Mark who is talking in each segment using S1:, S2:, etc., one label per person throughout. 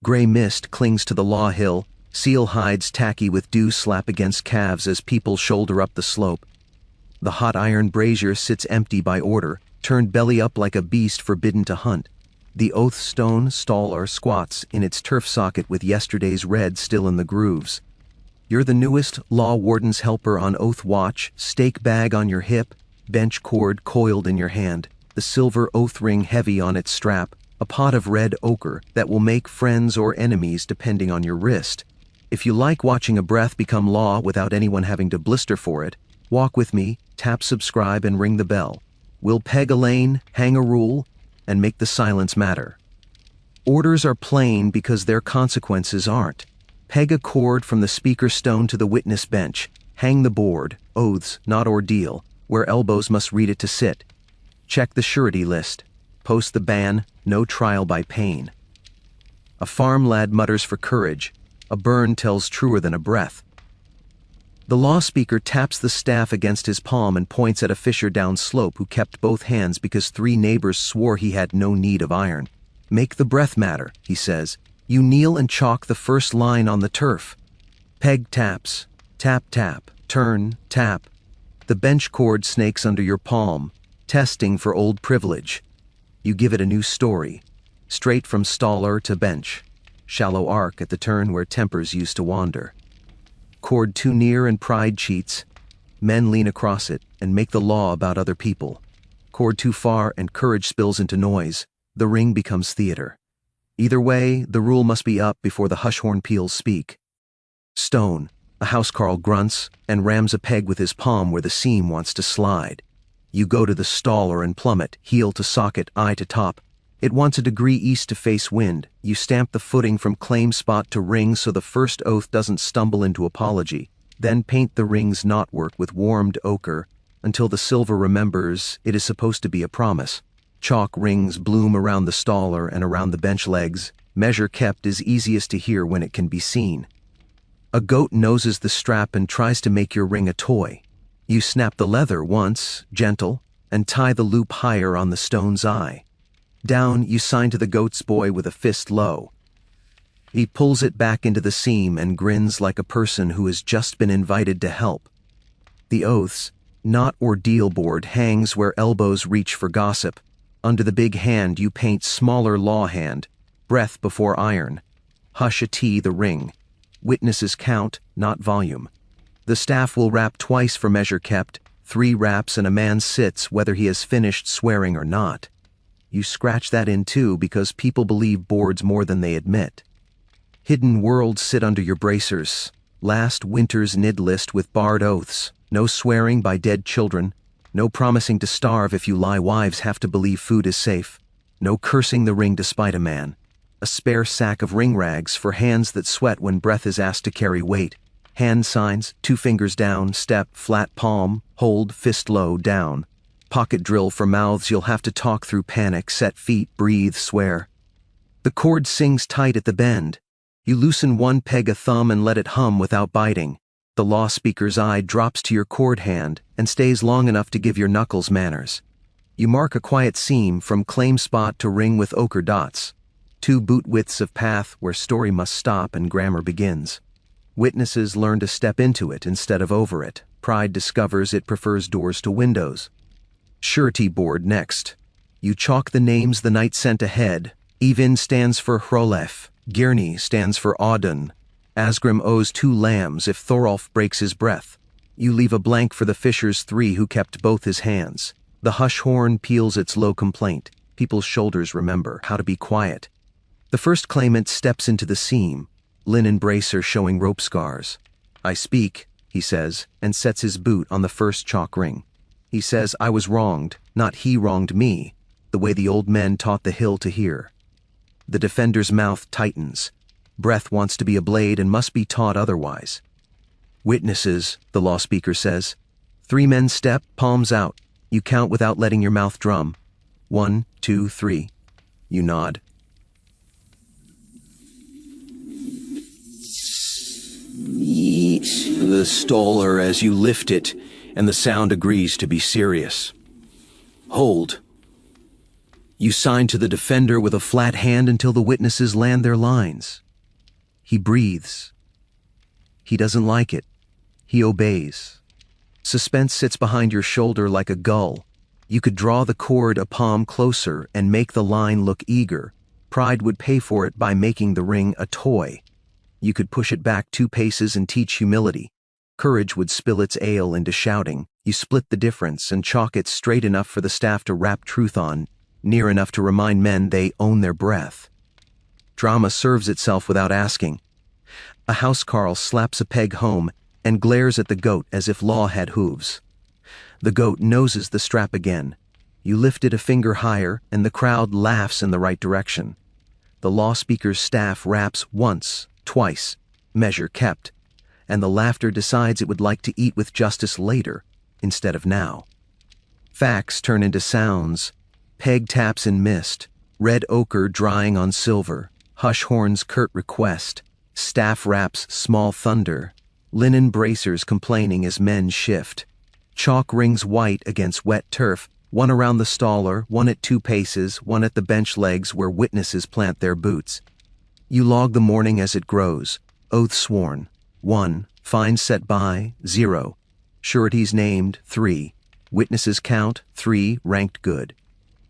S1: Gray mist clings to the law hill, seal hides tacky with dew slap against calves as people shoulder up the slope. The hot iron brazier sits empty by order, turned belly up like a beast forbidden to hunt. The oath stone staller squats in its turf socket with yesterday's red still in the grooves. You're the newest law warden's helper on oath watch, stake bag on your hip, bench cord coiled in your hand, the silver oath ring heavy on its strap, a pot of red ochre that will make friends or enemies depending on your wrist. If you like watching a breath become law without anyone having to blister for it, walk with me, tap subscribe and ring the bell. We'll peg a lane, hang a rule, and make the silence matter. Orders are plain because their consequences aren't. Peg a cord from the speaker stone to the witness bench. Hang the board, oaths, not ordeal, where elbows must read it to sit. Check the surety list. Post the ban, no trial by pain. A farm lad mutters for courage. A burn tells truer than a breath. The law speaker taps the staff against his palm and points at a fisher down slope who kept both hands because 3 neighbors swore he had no need of iron. Make the breath matter, he says. You kneel and chalk the first line on the turf. Peg taps. Tap tap. Turn. Tap. The bench cord snakes under your palm, testing for old privilege. You give it a new story. Straight from staller to bench. Shallow arc at the turn where tempers used to wander. Cord too near and pride cheats. Men lean across it and make the law about other people. Cord too far and courage spills into noise. The ring becomes theater. Either way, the rule must be up before the hush-horn peals speak. Stone, a housecarl grunts and rams a peg with his palm where the seam wants to slide. You go to the staller and plummet, heel to socket, eye to top. It wants a degree east to face wind. You stamp the footing from claim spot to ring so the first oath doesn't stumble into apology. Then paint the ring's knotwork with warmed ochre until the silver remembers it is supposed to be a promise. Chalk rings bloom around the staller and around the bench legs. Measure kept is easiest to hear when it can be seen. A goat noses the strap and tries to make your ring a toy. You snap the leather once, gentle, and tie the loop higher on the stone's eye. Down, you sign to the goat's boy with a fist low. He pulls it back into the seam and grins like a person who has just been invited to help. The oath's not ordeal board hangs where elbows reach for gossip. Under the big hand you paint smaller law hand, breath before iron. Hush a T the ring. Witnesses count, not volume. The staff will rap twice for measure kept, 3 raps and a man sits whether he has finished swearing or not. You scratch that in too because people believe boards more than they admit. Hidden worlds sit under your bracers. Last winter's nid list with barred oaths. No swearing by dead children. No promising to starve if you lie. Wives have to believe food is safe. No cursing the ring despite a man. A spare sack of ring rags for hands that sweat when breath is asked to carry weight. Hand signs, 2 fingers down, step, flat palm, hold, fist low, down. Pocket drill for mouths you'll have to talk through panic, set feet, breathe, swear. The cord sings tight at the bend. You loosen one peg a thumb and let it hum without biting. The law speaker's eye drops to your cord hand and stays long enough to give your knuckles manners. You mark a quiet seam from claim spot to ring with ochre dots. 2 boot widths of path where story must stop and grammar begins. Witnesses learn to step into it instead of over it. Pride discovers it prefers doors to windows. Surety board next. You chalk the names the knight sent ahead. Evin stands for Hrolef. Gyrni stands for Auden. Asgrim owes 2 lambs if Thorolf breaks his breath. You leave a blank for the fisher's 3 who kept both his hands. The hush horn peals its low complaint. People's shoulders remember how to be quiet. The first claimant steps into the seam. Linen bracer showing rope scars. I speak, he says, and sets his boot on the first chalk ring. He says I was wronged, not he wronged me, the way the old men taught the hill to hear. The defender's mouth tightens. Breath wants to be a blade and must be taught otherwise. Witnesses, the law speaker says. 3 men step, palms out. You count without letting your mouth drum. 1, 2, 3. You nod. The staller as you lift it, and the sound agrees to be serious. Hold. You sign to the defender with a flat hand until the witnesses land their lines. He breathes. He doesn't like it. He obeys. Suspense sits behind your shoulder like a gull. You could draw the cord a palm closer and make the line look eager. Pride would pay for it by making the ring a toy. You could push it back 2 paces and teach humility. Courage would spill its ale into shouting. You split the difference and chalk it straight enough for the staff to wrap truth on, near enough to remind men they own their breath. Drama serves itself without asking. A housecarl slaps a peg home and glares at the goat as if law had hooves. The goat noses the strap again. You lift it a finger higher and the crowd laughs in the right direction. The law speaker's staff raps once, twice, measure kept, and the laughter decides it would like to eat with justice later instead of now. Facts turn into sounds. Peg taps in mist, red ochre drying on silver, hush horns curt request, staff raps small thunder, linen bracers complaining as men shift. Chalk rings white against wet turf, one around the staller, one at 2 paces, one at the bench legs where witnesses plant their boots. You log the morning as it grows. Oath sworn, 1. Fines set by, 0. Sureties named, 3. Witnesses count, 3, ranked good.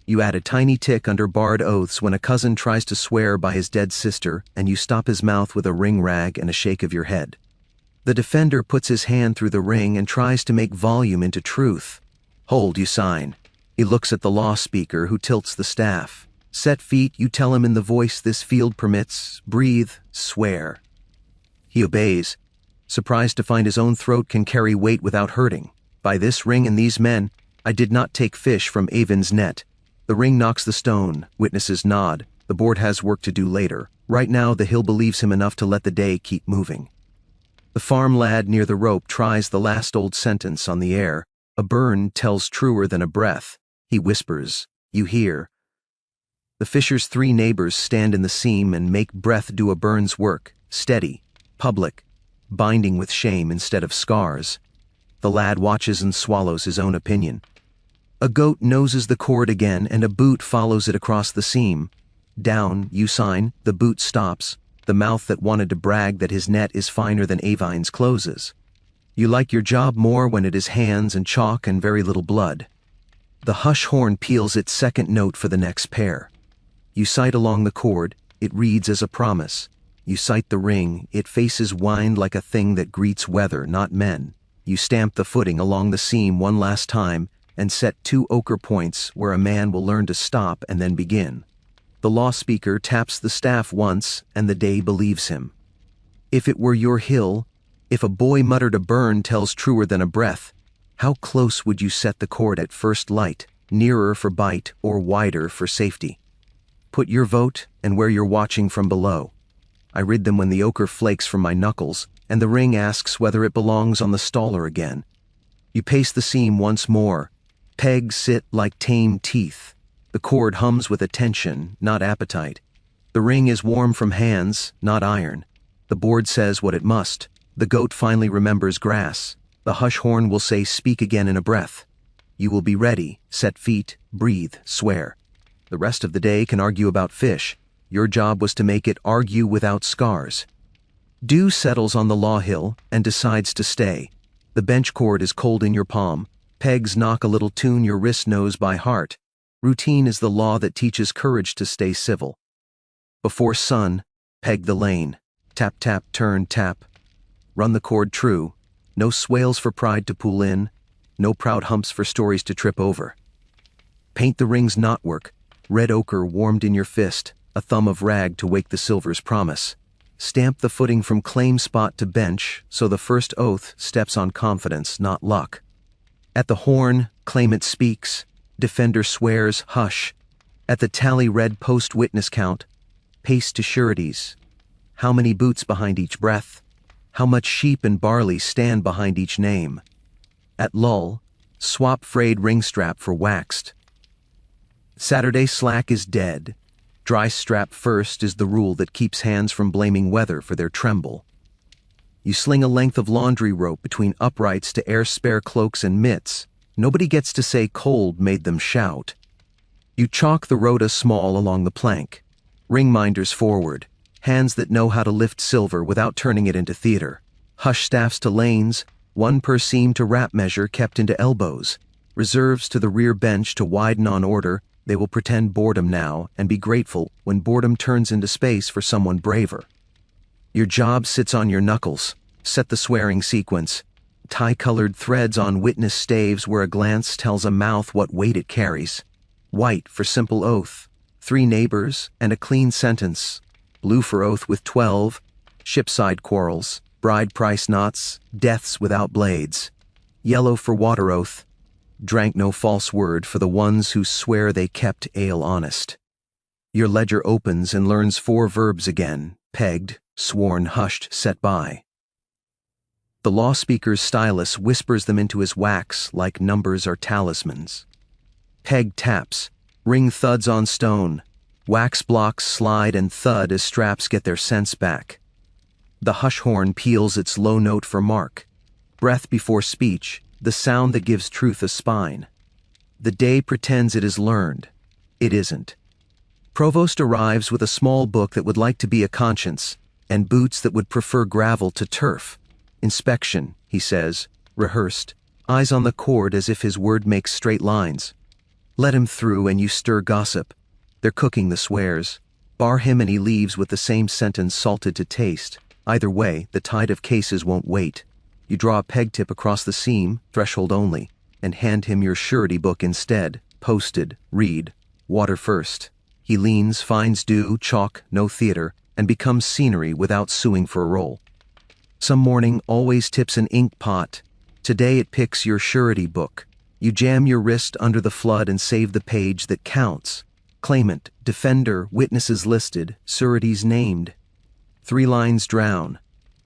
S1: You add a tiny tick under barred oaths when a cousin tries to swear by his dead sister, and you stop his mouth with a ring rag and a shake of your head. The defender puts his hand through the ring and tries to make volume into truth. Hold, you sign. He looks at the law speaker who tilts the staff. Set feet, you tell him in the voice this field permits. Breathe, swear. He obeys, surprised to find his own throat can carry weight without hurting. By this ring and these men, I did not take fish from Avon's net. The ring knocks the stone, witnesses nod. The board has work to do later. Right now the hill believes him enough to let the day keep moving. The farm lad near the rope tries the last old sentence on the air. A burn tells truer than a breath. He whispers, you hear. The fisher's 3 neighbors stand in the seam and make breath do a burn's work, steady, public, binding with shame instead of scars. The lad watches and swallows his own opinion. A goat noses the cord again and a boot follows it across the seam. Down, you sign, the boot stops. The mouth that wanted to brag that his net is finer than Avine's closes. You like your job more when it is hands and chalk and very little blood. The hush horn peals its second note for the next pair. You sight along the cord, it reads as a promise. You sight the ring, it faces wind like a thing that greets weather, not men. You stamp the footing along the seam one last time and set 2 ochre points where a man will learn to stop and then begin. The law speaker taps the staff once and the day believes him. If it were your hill, if a boy muttered a burn tells truer than a breath, how close would you set the cord at first light, nearer for bite or wider for safety? Put your vote and where you're watching from below. I rid them when the ochre flakes from my knuckles, and the ring asks whether it belongs on the staller again. You pace the seam once more. Pegs sit like tame teeth. The cord hums with attention, not appetite. The ring is warm from hands, not iron. The board says what it must. The goat finally remembers grass. The hush horn will say speak again in a breath. You will be ready, set feet, breathe, swear. The rest of the day can argue about fish. Your job was to make it argue without scars. Dew settles on the law hill and decides to stay. The bench cord is cold in your palm. Pegs knock a little tune your wrist knows by heart. Routine is the law that teaches courage to stay civil. Before sun, peg the lane. Tap, tap, turn, tap. Run the cord true. No swales for pride to pull in. No proud humps for stories to trip over. Paint the ring's knotwork. Red ochre warmed in your fist. A thumb of rag to wake the silver's promise. Stamp the footing from claim spot to bench so the first oath steps on confidence, not luck. At the horn, claimant speaks. Defender swears, hush. At the tally red post witness count. Pace to sureties. How many boots behind each breath? How much sheep and barley stand behind each name? At lull, swap frayed ring strap for waxed. Saturday slack is dead. Dry strap first is the rule that keeps hands from blaming weather for their tremble. You sling a length of laundry rope between uprights to air spare cloaks and mitts. Nobody gets to say cold made them shout. You chalk the rota small along the plank. Ringminders forward, hands that know how to lift silver without turning it into theater. Hush staffs to lanes, one per seam to rap measure kept into elbows. Reserves to the rear bench to widen on order. They will pretend boredom now and be grateful when boredom turns into space for someone braver. Your job sits on your knuckles. Set the swearing sequence. Tie-colored threads on witness staves where a glance tells a mouth what weight it carries. White for simple oath. 3 neighbors and a clean sentence. Blue for oath with 12. Shipside quarrels. Bride price knots. Deaths without blades. Yellow for water oath. Drank no false word for the ones who swear they kept ale honest. Your ledger opens and learns 4 verbs again, pegged, sworn, hushed, set by. The law speaker's stylus whispers them into his wax like numbers are talismans. Peg taps, ring thuds on stone, wax blocks slide and thud as straps get their sense back. The hush horn peals its low note for mark. Breath before speech, the sound that gives truth a spine. The day pretends it is learned. It isn't. Provost arrives with a small book that would like to be a conscience, and boots that would prefer gravel to turf. Inspection, he says, rehearsed, eyes on the cord as if his word makes straight lines. Let him through and you stir gossip. They're cooking the swears. Bar him and he leaves with the same sentence salted to taste. Either way, the tide of cases won't wait. You draw a peg tip across the seam, threshold only, and hand him your surety book instead, posted, read, water first. He leans, finds due, chalk, no theater, and becomes scenery without suing for a role. Some morning always tips an ink pot. Today it picks your surety book. You jam your wrist under the flood and save the page that counts. Claimant, defender, witnesses listed, sureties named. 3 lines drown.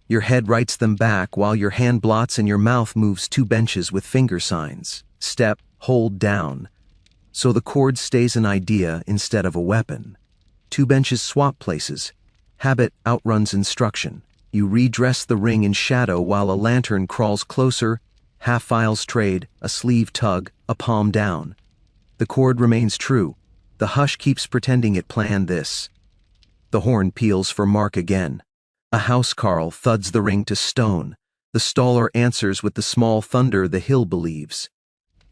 S1: Your head writes them back while your hand blots and your mouth moves 2 benches with finger signs. Step, hold down. So the cord stays an idea instead of a weapon. 2 benches swap places. Habit outruns instruction. You redress the ring in shadow while a lantern crawls closer, half files trade, a sleeve tug, a palm down. The cord remains true. The hush keeps pretending it planned this. The horn peals for mark again. A housecarl thuds the ring to stone. The staller answers with the small thunder the hill believes.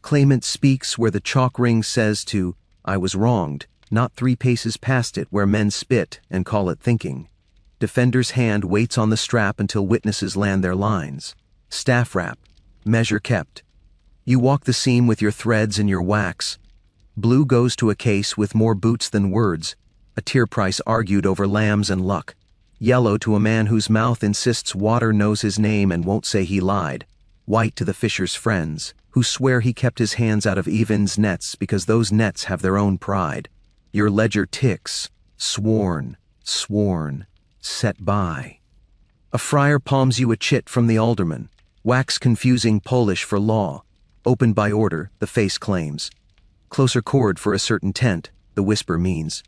S1: Claimant speaks where the chalk ring says to, I was wronged, not 3 paces past it where men spit and call it thinking. Defender's hand waits on the strap until witnesses land their lines. Staff wrap, measure kept. You walk the seam with your threads and your wax. Blue goes to a case with more boots than words, a tier price argued over lambs and luck. Yellow to a man whose mouth insists water knows his name and won't say he lied. White to the fisher's friends, who swear he kept his hands out of Even's nets because those nets have their own pride. Your ledger ticks, sworn, set by. A friar palms you a chit from the alderman, wax confusing Polish for law. Opened by order, the face claims. Closer cord for a certain tent, the whisper means.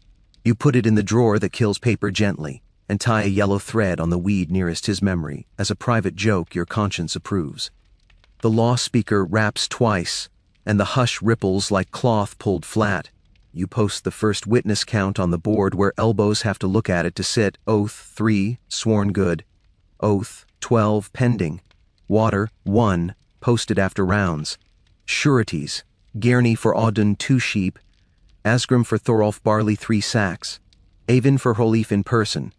S1: You put it in the drawer that kills paper gently, and tie a yellow thread on the weed nearest his memory, as a private joke your conscience approves. The law speaker raps twice, and the hush ripples like cloth pulled flat. You post the first witness count on the board where elbows have to look at it to sit. Oath, 3, sworn good. Oath, 12, pending. Water, 1, posted after rounds. Sureties, Gerney for Auden 2 sheep. Asgrim for Thorolf barley 3 sacks. Avon for Holif in person.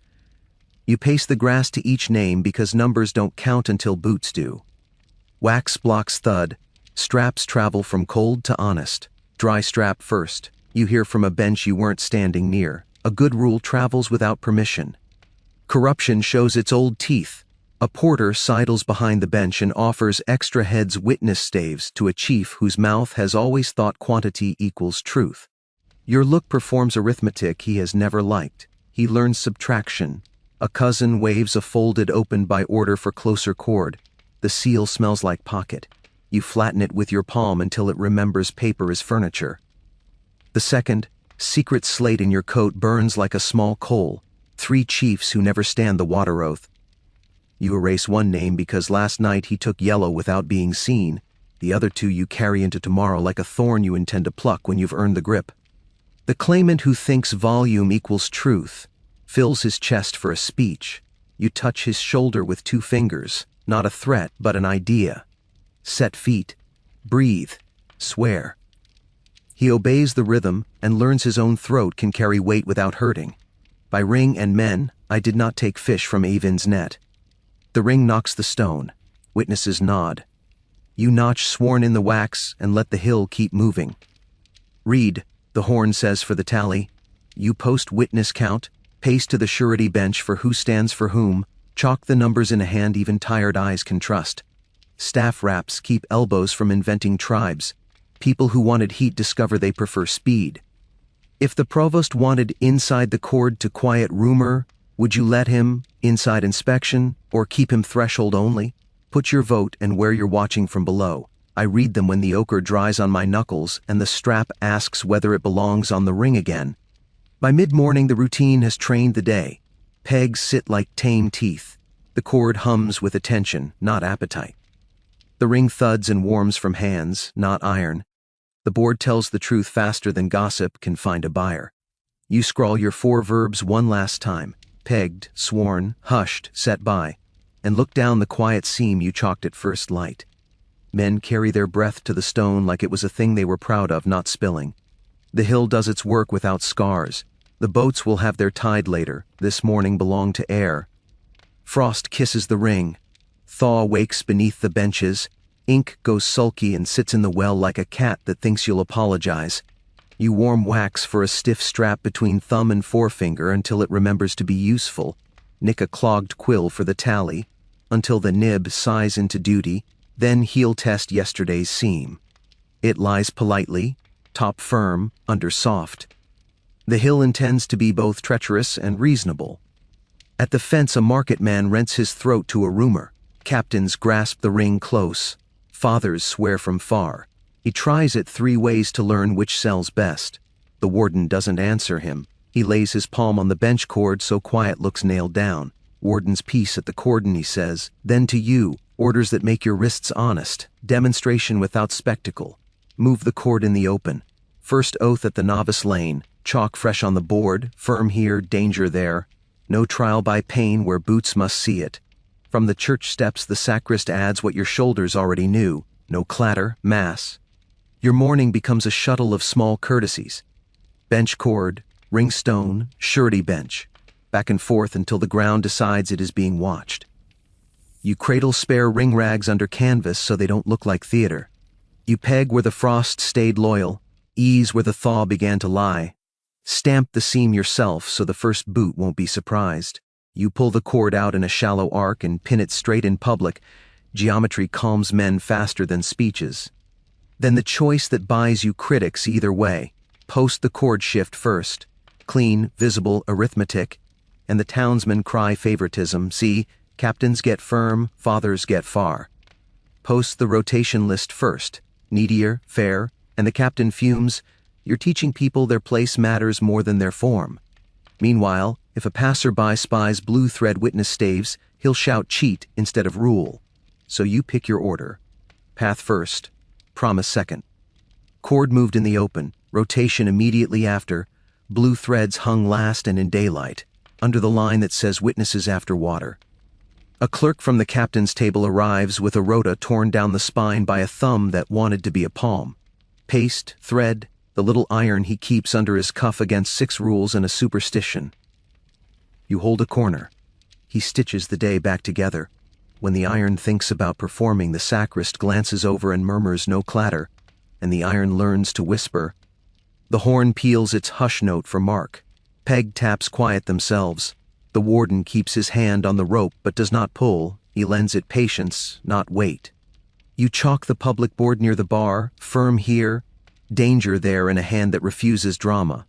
S1: You pace the grass to each name because numbers don't count until boots do. Wax blocks thud. Straps travel from cold to honest. Dry strap first. You hear from a bench you weren't standing near. A good rule travels without permission. Corruption shows its old teeth. A porter sidles behind the bench and offers extra heads witness staves to a chief whose mouth has always thought quantity equals truth. Your look performs arithmetic he has never liked. He learns subtraction. A cousin waves a folded open by order for closer cord. The seal smells like pocket. You flatten it with your palm until it remembers paper is furniture. The second, secret slate in your coat burns like a small coal. 3 chiefs who never stand the water oath. You erase one name because last night he took yellow without being seen. The other 2 you carry into tomorrow like a thorn you intend to pluck when you've earned the grip. The claimant who thinks volume equals truth fills his chest for a speech. You touch his shoulder with 2 fingers, not a threat, but an idea. Set feet, breathe, swear. He obeys the rhythm and learns his own throat can carry weight without hurting. By ring and men, I did not take fish from Avin's net. The ring knocks the stone. Witnesses nod. You notch sworn in the wax and let the hill keep moving. Read, the horn says for the tally. You post witness count, pace to the surety bench for who stands for whom, chalk the numbers in a hand even tired eyes can trust. Staff raps keep elbows from inventing tribes. People who wanted heat discover they prefer speed. If the provost wanted inside the cord to quiet rumor, would you let him, inside inspection, or keep him threshold only? Put your vote and where you're watching from below. I read them when the ochre dries on my knuckles and the strap asks whether it belongs on the ring again. By mid-morning the routine has trained the day. Pegs sit like tame teeth. The cord hums with attention, not appetite. The ring thuds and warms from hands, not iron. The board tells the truth faster than gossip can find a buyer. You scrawl your 4 verbs one last time, pegged, sworn, hushed, set by, and look down the quiet seam you chalked at first light. Men carry their breath to the stone like it was a thing they were proud of not spilling. The hill does its work without scars. The boats will have their tide later. This morning belonged to air. Frost kisses the ring. Thaw wakes beneath the benches. Ink goes sulky and sits in the well like a cat that thinks you'll apologize. You warm wax for a stiff strap between thumb and forefinger until it remembers to be useful. Nick a clogged quill for the tally, until the nib sighs into duty, then heel test yesterday's seam. It lies politely, top firm, under soft. The hill intends to be both treacherous and reasonable. At the fence a market man rents his throat to a rumor. Captains grasp the ring close. Fathers swear from far. He tries it 3 ways to learn which sells best. The warden doesn't answer him. He lays his palm on the bench cord so quiet looks nailed down. Warden's peace at the cordon, he says. Then to you, orders that make your wrists honest. Demonstration without spectacle. Move the cord in the open. First oath at the novice lane. Chalk fresh on the board. Firm here, danger there. No trial by pain where boots must see it. From the church steps the sacrist adds what your shoulders already knew. No clatter, mass. Your morning becomes a shuttle of small courtesies. Bench cord, ring stone, surety bench. Back and forth until the ground decides it is being watched. You cradle spare ring rags under canvas so they don't look like theater. You peg where the frost stayed loyal, ease where the thaw began to lie. Stamp the seam yourself so the first boot won't be surprised. You pull the cord out in a shallow arc and pin it straight in public. Geometry calms men faster than speeches. Then the choice that buys you critics either way. Post the cord shift first. Clean, visible arithmetic. And the townsmen cry favoritism. See, captains get firm, fathers get far. Post the rotation list first. Needier, fair, and the captain fumes. You're teaching people their place matters more than their form. Meanwhile, if a passerby spies blue thread witness staves, he'll shout cheat instead of rule. So you pick your order. Path first, promise second. Cord moved in the open, rotation immediately after, blue threads hung last and in daylight, under the line that says witnesses after water. A clerk from the captain's table arrives with a rota torn down the spine by a thumb that wanted to be a palm. Paste, thread, the little iron he keeps under his cuff against 6 rules and a superstition. You hold a corner. He stitches the day back together. When the iron thinks about performing, the sacrist glances over and murmurs no clatter, and the iron learns to whisper. The horn peals its hush note for mark. Peg taps quiet themselves. The warden keeps his hand on the rope but does not pull. He lends it patience, not weight. You chalk the public board near the bar, firm here, danger there in a hand that refuses drama.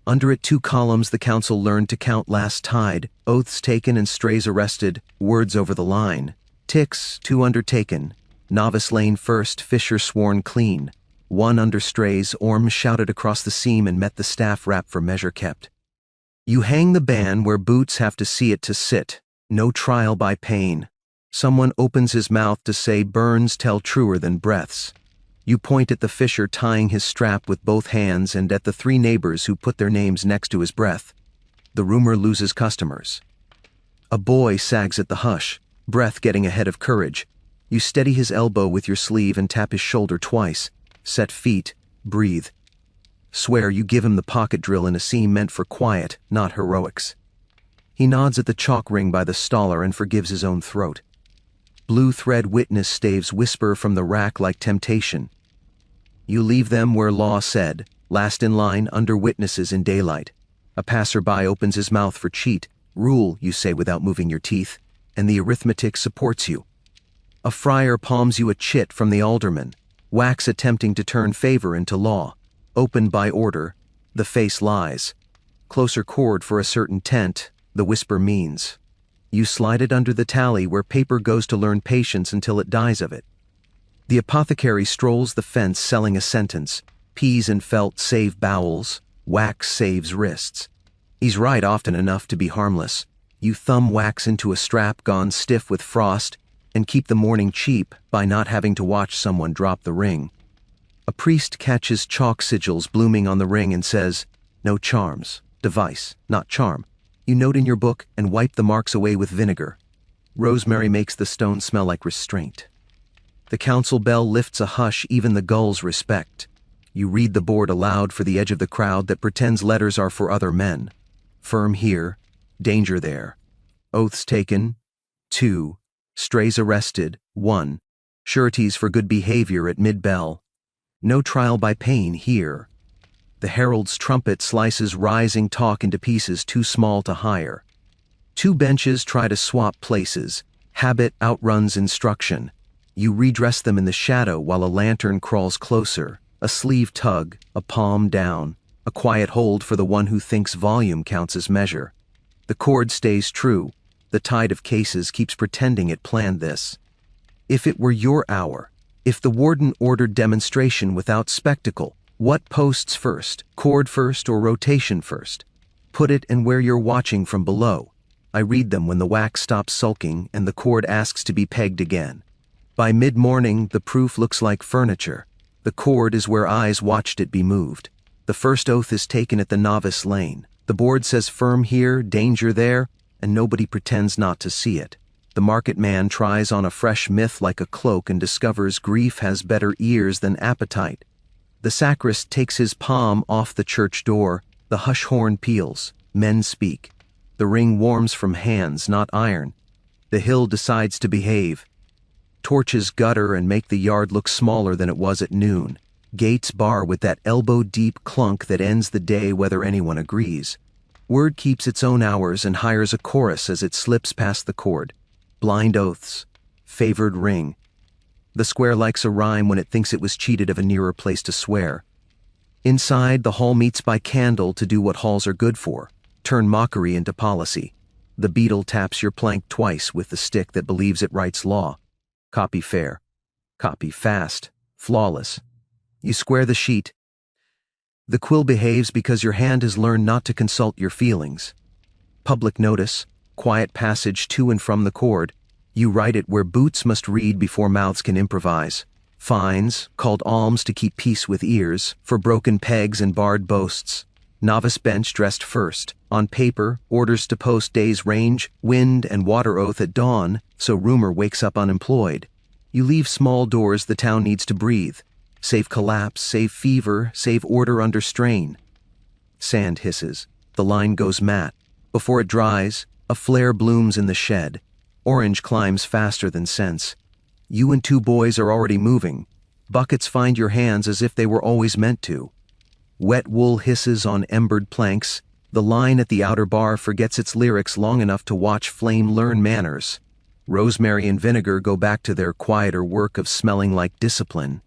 S1: Under it 2 columns the council learned to count last tide, oaths taken and strays arrested, words over the line. Ticks, 2 undertaken, novice lane first, Fisher sworn clean. 1 under strays, Orm shouted across the seam and met the staff rap for measure kept. You hang the ban where boots have to see it to sit, no trial by pain. Someone opens his mouth to say burns tell truer than breaths. You point at the fisher tying his strap with both hands and at the 3 neighbors who put their names next to his breath. The rumor loses customers. A boy sags at the hush, breath getting ahead of courage. You steady his elbow with your sleeve and tap his shoulder twice. Set feet, breathe. Swear you give him the pocket drill in a scene meant for quiet, not heroics. He nods at the chalk ring by the staller and forgives his own throat. Blue thread witness staves whisper from the rack like temptation. You leave them where law said, last in line under witnesses in daylight. A passerby opens his mouth for cheat. Rule, you say without moving your teeth, and the arithmetic supports you. A friar palms you a chit from the alderman, wax attempting to turn favor into law. Opened by order, the face lies. Closer cord for a certain tent, the whisper means. You slide it under the tally where paper goes to learn patience until it dies of it. The apothecary strolls the fence selling a sentence. Peas and felt save bowels, wax saves wrists. He's right often enough to be harmless. You thumb wax into a strap gone stiff with frost and keep the morning cheap by not having to watch someone drop the ring. A priest catches chalk sigils blooming on the ring and says, "No charms, device, not charm." You note in your book and wipe the marks away with vinegar. Rosemary makes the stone smell like restraint. The council bell lifts a hush even the gulls respect. You read the board aloud for the edge of the crowd that pretends letters are for other men. Firm here, danger there. Oaths taken, 2. Strays arrested, 1. Sureties for good behavior at mid-bell. No trial by pain here. The herald's trumpet slices rising talk into pieces too small to hire. 2 benches try to swap places. Habit outruns instruction. You redress them in the shadow while a lantern crawls closer. A sleeve tug, a palm down. A quiet hold for the one who thinks volume counts as measure. The cord stays true. The tide of cases keeps pretending it planned this. If it were your hour, if the warden ordered demonstration without spectacle, what posts first, cord first or rotation first? Put it and where you're watching from below. I read them when the wax stops sulking and the cord asks to be pegged again. By mid-morning, the proof looks like furniture. The cord is where eyes watched it be moved. The first oath is taken at the novice lane. The board says firm here, danger there, and nobody pretends not to see it. The market man tries on a fresh myth like a cloak and discovers grief has better ears than appetite. The sacrist takes his palm off the church door. The hush horn peals. Men speak. The ring warms from hands, not iron. The hill decides to behave. Torches gutter and make the yard look smaller than it was at noon. Gates bar with that elbow-deep clunk that ends the day whether anyone agrees. Word keeps its own hours and hires a chorus as it slips past the cord. Blind oaths. Favored ring. The square likes a rhyme when it thinks it was cheated of a nearer place to swear. Inside, the hall meets by candle to do what halls are good for. Turn mockery into policy. The beadle taps your plank twice with the stick that believes it writes law. Copy fair. Copy fast. Flawless. You square the sheet. The quill behaves because your hand has learned not to consult your feelings. Public notice. Quiet passage to and from the cord. You write it where boots must read before mouths can improvise. Fines, called alms to keep peace with ears, for broken pegs and barred boasts. Novice bench dressed first. On paper, orders to post day's range, wind and water oath at dawn, so rumor wakes up unemployed. You leave small doors the town needs to breathe. Save collapse, save fever, save order under strain. Sand hisses. The line goes matte. Before it dries, a flare blooms in the shed. Orange climbs faster than sense. You and 2 boys are already moving. Buckets find your hands as if they were always meant to. Wet wool hisses on embered planks. The line at the outer bar forgets its lyrics long enough to watch flame learn manners. Rosemary and vinegar go back to their quieter work of smelling like discipline.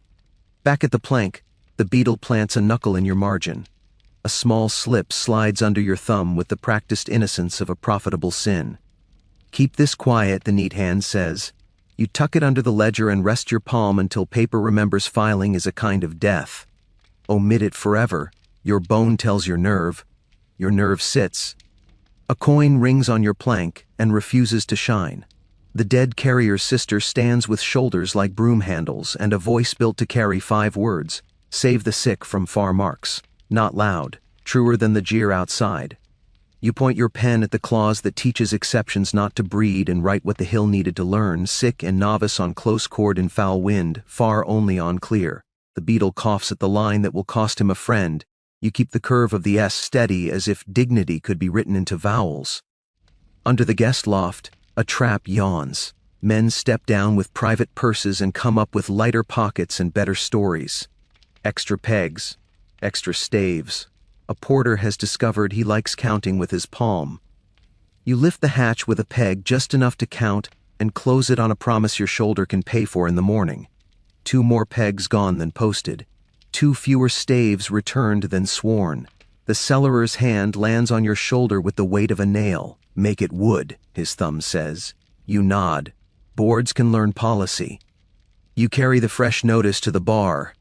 S1: Back at the plank, the beetle plants a knuckle in your margin. A small slip slides under your thumb with the practiced innocence of a profitable sin. Keep this quiet, the neat hand says. You tuck it under the ledger and rest your palm until paper remembers filing is a kind of death. Omit it forever. Your bone tells your nerve. Your nerve sits. A coin rings on your plank and refuses to shine. The dead carrier's sister stands with shoulders like broom handles and a voice built to carry 5 words: save the sick from far marks. Not loud, truer than the jeer outside. You point your pen at the clause that teaches exceptions not to breed and write what the hill needed to learn: sick and novice on close chord in foul wind, far only on clear. The beetle coughs at the line that will cost him a friend. You keep the curve of the S steady as if dignity could be written into vowels. Under the guest loft, a trap yawns. Men step down with private purses and come up with lighter pockets and better stories. Extra pegs, extra staves. A porter has discovered he likes counting with his palm. You lift the hatch with a peg just enough to count and close it on a promise your shoulder can pay for in the morning. 2 more pegs gone than posted. 2 fewer staves returned than sworn. The cellarer's hand lands on your shoulder with the weight of a nail. Make it wood, his thumb says. You nod. Boards can learn policy. You carry the fresh notice to the bar.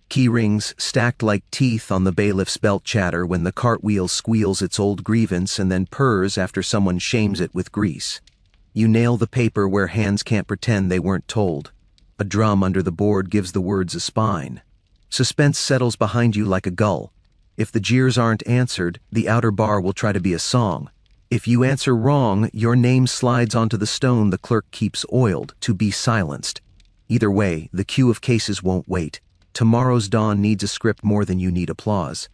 S1: Key rings stacked like teeth on the bailiff's belt chatter when the cartwheel squeals its old grievance and then purrs after someone shames it with grease. You nail the paper where hands can't pretend they weren't told. A drum under the board gives the words a spine. Suspense settles behind you like a gull. If the jeers aren't answered, the outer bar will try to be a song. If you answer wrong, your name slides onto the stone the clerk keeps oiled to be silenced. Either way, the queue of cases won't wait. Tomorrow's dawn needs a script more than you need applause.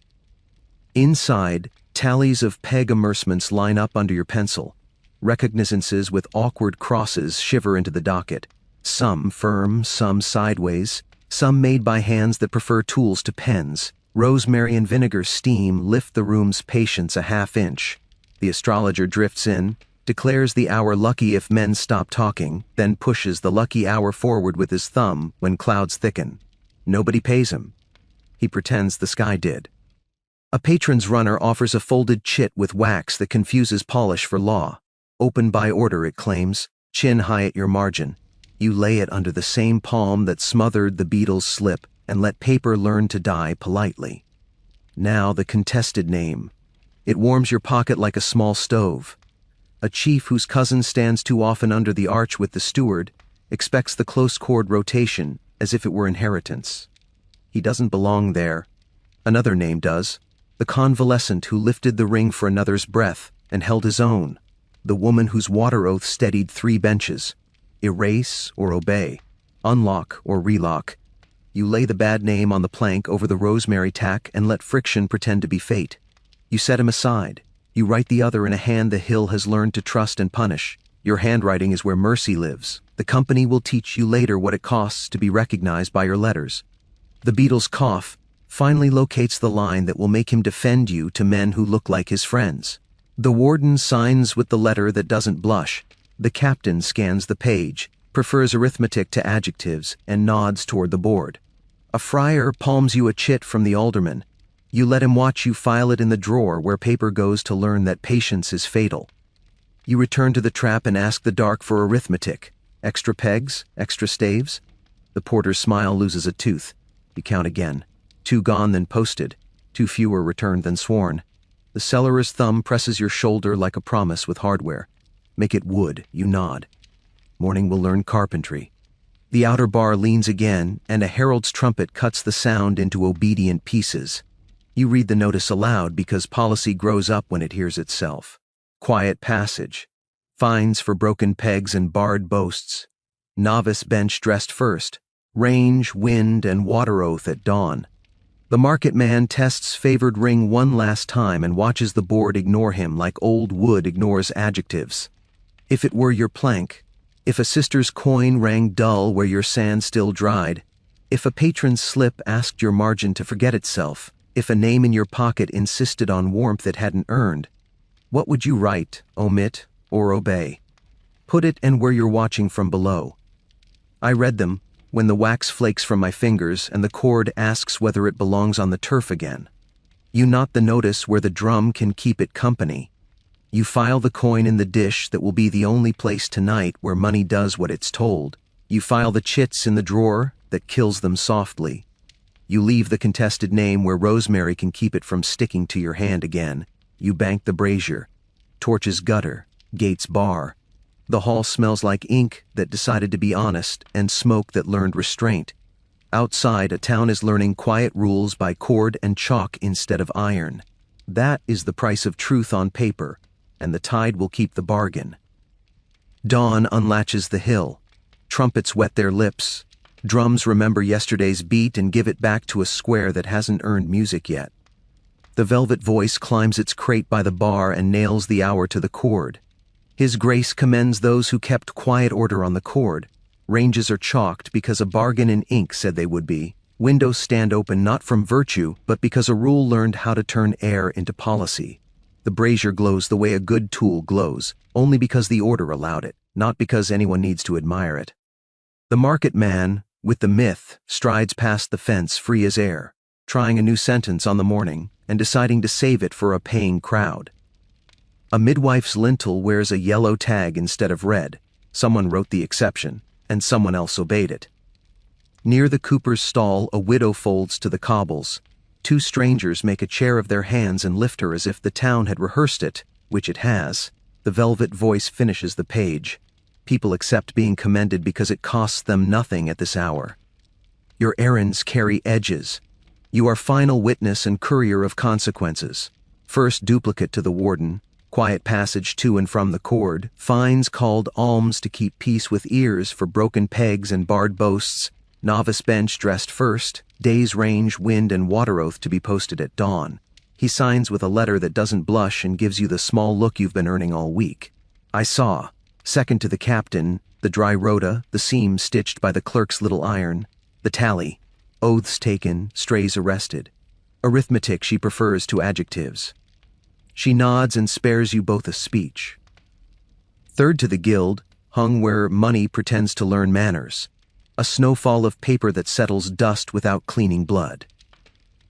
S1: Inside, tallies of peg amercements line up under your pencil. Recognizances with awkward crosses shiver into the docket. Some firm, some sideways, some made by hands that prefer tools to pens. Rosemary and vinegar steam lift the room's patience a half-inch. The astrologer drifts in, declares the hour lucky if men stop talking, then pushes the lucky hour forward with his thumb when clouds thicken. Nobody pays him. He pretends the sky did. A patron's runner offers a folded chit with wax that confuses polish for law. Open by order, it claims, chin high at your margin. You lay it under the same palm that smothered the beetle's slip and let paper learn to die politely. Now the contested name. It warms your pocket like a small stove. A chief whose cousin stands too often under the arch with the steward expects the close chord rotation as if it were inheritance. He doesn't belong there. Another name does. The convalescent who lifted the ring for another's breath and held his own. The woman whose water oath steadied 3 benches. Erase or obey. Unlock or relock. You lay the bad name on the plank over the rosemary tack and let friction pretend to be fate. You set him aside. You write the other in a hand the hill has learned to trust and punish. Your handwriting is where mercy lives. The company will teach you later what it costs to be recognized by your letters. The beetle's cough finally locates the line that will make him defend you to men who look like his friends. The warden signs with the letter that doesn't blush. The captain scans the page, prefers arithmetic to adjectives, and nods toward the board. A friar palms you a chit from the alderman. You let him watch you file it in the drawer where paper goes to learn that patience is fatal. You return to the trap and ask the dark for arithmetic. Extra pegs? Extra staves? The porter's smile loses a tooth. You count again. 2 gone than posted. 2 fewer returned than sworn. The cellarer's thumb presses your shoulder like a promise with hardware. Make it wood, you nod. Morning will learn carpentry. The outer bar leans again, and a herald's trumpet cuts the sound into obedient pieces. You read the notice aloud because policy grows up when it hears itself. Quiet passage. Fines for broken pegs and barred boasts. Novice bench dressed first. Range, wind, and water oath at dawn. The market man tests favored ring one last time and watches the board ignore him like old wood ignores adjectives. If it were your plank, if a sister's coin rang dull where your sand still dried, if a patron's slip asked your margin to forget itself, if a name in your pocket insisted on warmth it hadn't earned, what would you write, omit, or obey? Put it and where you're watching from below. I read them when the wax flakes from my fingers and the cord asks whether it belongs on the turf again. You knot the notice where the drum can keep it company. You file the coin in the dish that will be the only place tonight where money does what it's told. You file the chits in the drawer that kills them softly. You leave the contested name where rosemary can keep it from sticking to your hand again. You bank the brazier. Torches gutter. Gates bar. The hall smells like ink that decided to be honest and smoke that learned restraint. Outside, a town is learning quiet rules by cord and chalk instead of iron. That is the price of truth on paper, and the tide will keep the bargain. Dawn unlatches the hill. Trumpets wet their lips. Drums remember yesterday's beat and give it back to a square that hasn't earned music yet. The velvet voice climbs its crate by the bar and nails the hour to the cord. His Grace commends those who kept quiet order on the cord. Ranges are chalked because a bargain in ink said they would be. Windows stand open not from virtue, but because a rule learned how to turn air into policy. The brazier glows the way a good tool glows, only because the order allowed it, not because anyone needs to admire it. The market man, with the myth, strides past the fence free as air, trying a new sentence on the morning and deciding to save it for a paying crowd. A midwife's lintel wears a yellow tag instead of red. Someone wrote the exception, and someone else obeyed it. Near the cooper's stall, a widow folds to the cobbles. Two strangers make a chair of their hands and lift her as if the town had rehearsed it, which it has. The velvet voice finishes the page. People accept being commended because it costs them nothing at this hour. Your errands carry edges. You are final witness and courier of consequences. First duplicate to the warden, quiet passage to and from the cord, fines called alms to keep peace with ears for broken pegs and barred boasts, novice bench dressed first, day's range, wind and water oath to be posted at dawn. He signs with a letter that doesn't blush and gives you the small look you've been earning all week. I saw. Second to the captain, the dry rota, the seam stitched by the clerk's little iron, the tally, oaths taken, strays arrested. Arithmetic she prefers to adjectives. She nods and spares you both a speech. Third to the guild, hung where money pretends to learn manners. A snowfall of paper that settles dust without cleaning blood.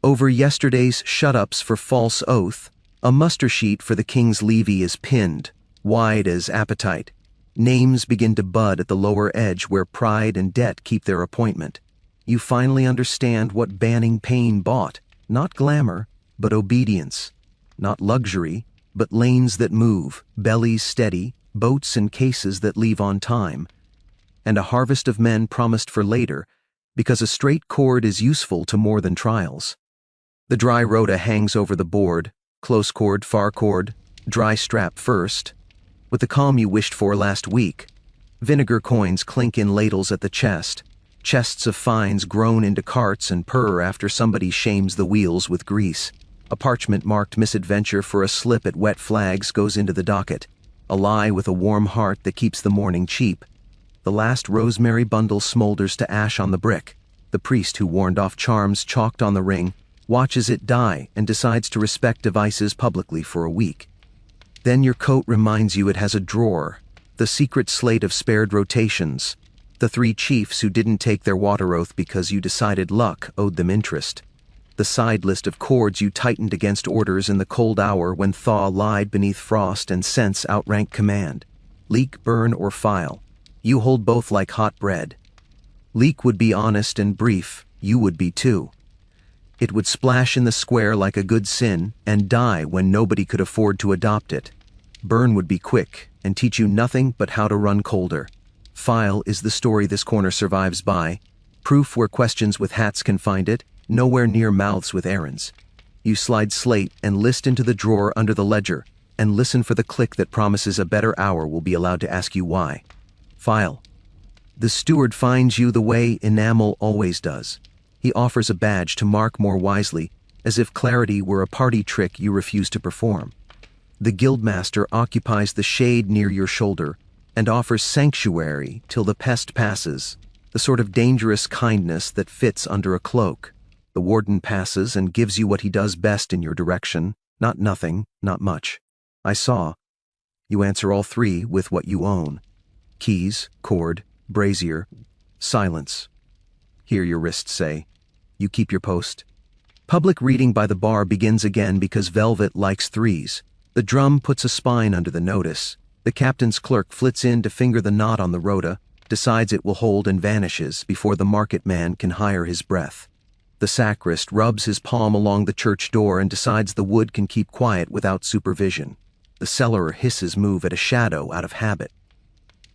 S1: Over yesterday's shut-ups for false oath, a muster sheet for the king's levy is pinned, wide as appetite. Names begin to bud at the lower edge where pride and debt keep their appointment. You finally understand what banning pain bought, not glamour, but obedience. Not luxury, but lanes that move, bellies steady, boats and cases that leave on time. And a harvest of men promised for later, because a straight cord is useful to more than trials. The dry rota hangs over the board, close cord, far cord, dry strap first. With the calm you wished for last week, vinegar coins clink in ladles at the chest, chests of fines groan into carts and purr after somebody shames the wheels with grease. A parchment-marked misadventure for a slip at wet flags goes into the docket, a lie with a warm heart that keeps the morning cheap. The last rosemary bundle smolders to ash on the brick. The priest who warned off charms chalked on the ring watches it die and decides to respect devices publicly for a week. Then your coat reminds you it has a drawer, the secret slate of spared rotations, the 3 chiefs who didn't take their water oath because you decided luck owed them interest. The side list of cords you tightened against orders in the cold hour when thaw lied beneath frost and sense outranked command. Leak, burn, or file. You hold both like hot bread. Leak would be honest and brief, you would be too. It would splash in the square like a good sin and die when nobody could afford to adopt it. Burn would be quick and teach you nothing but how to run colder. File is the story this corner survives by. Proof where questions with hats can find it, nowhere near mouths with errands. You slide slate and list into the drawer under the ledger, and listen for the click that promises a better hour will be allowed to ask you why. File. The steward finds you the way enamel always does. He offers a badge to mark more wisely, as if clarity were a party trick you refuse to perform. The guildmaster occupies the shade near your shoulder, and offers sanctuary till the pest passes, the sort of dangerous kindness that fits under a cloak. The warden passes and gives you what he does best in your direction, not nothing, not much. I saw. You answer all 3 with what you own. Keys, cord, brazier, silence. Hear your wrists say. You keep your post. Public reading by the bar begins again because Velvet likes 3s. The drum puts a spine under the notice. The captain's clerk flits in to finger the knot on the rota, decides it will hold and vanishes before the market man can hire his breath. The sacrist rubs his palm along the church door and decides the wood can keep quiet without supervision. The cellarer hisses move at a shadow out of habit.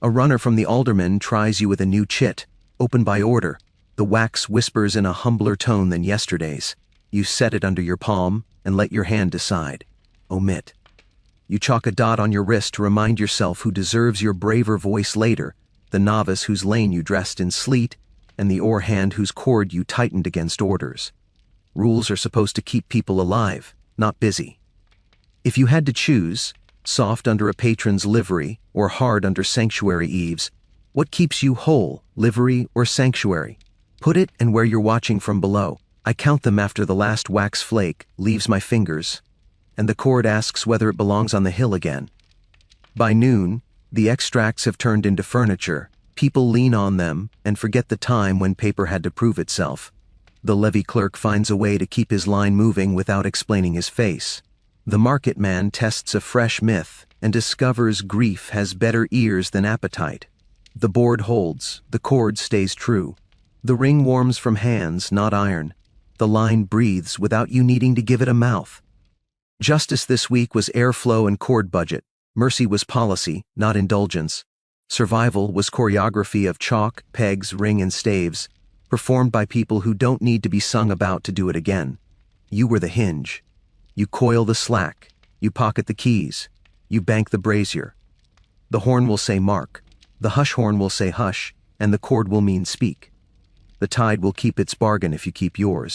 S1: A runner from the alderman tries you with a new chit, open by order. The wax whispers in a humbler tone than yesterday's. You set it under your palm and let your hand decide. Omit. You chalk a dot on your wrist to remind yourself who deserves your braver voice later, the novice whose lane you dressed in sleet, and the oar hand whose cord you tightened against orders. Rules are supposed to keep people alive, not busy. If you had to choose, soft under a patron's livery or hard under sanctuary eaves, what keeps you whole, livery or sanctuary? Put it and where you're watching from below. I count them after the last wax flake leaves my fingers, and the cord asks whether it belongs on the hill again. By noon, the extracts have turned into furniture. People lean on them and forget the time when paper had to prove itself. The levy clerk finds a way to keep his line moving without explaining his face. The market man tests a fresh myth and discovers grief has better ears than appetite. The board holds, the cord stays true. The ring warms from hands, not iron. The line breathes without you needing to give it a mouth. Justice this week was airflow and cord budget. Mercy was policy, not indulgence. Survival was choreography of chalk, pegs, ring, and staves, performed by people who don't need to be sung about to do it again. You were the hinge. You coil the slack. You pocket the keys. You bank the brazier. The horn will say mark. The hush horn will say hush, and the cord will mean speak. The tide will keep its bargain if you keep yours.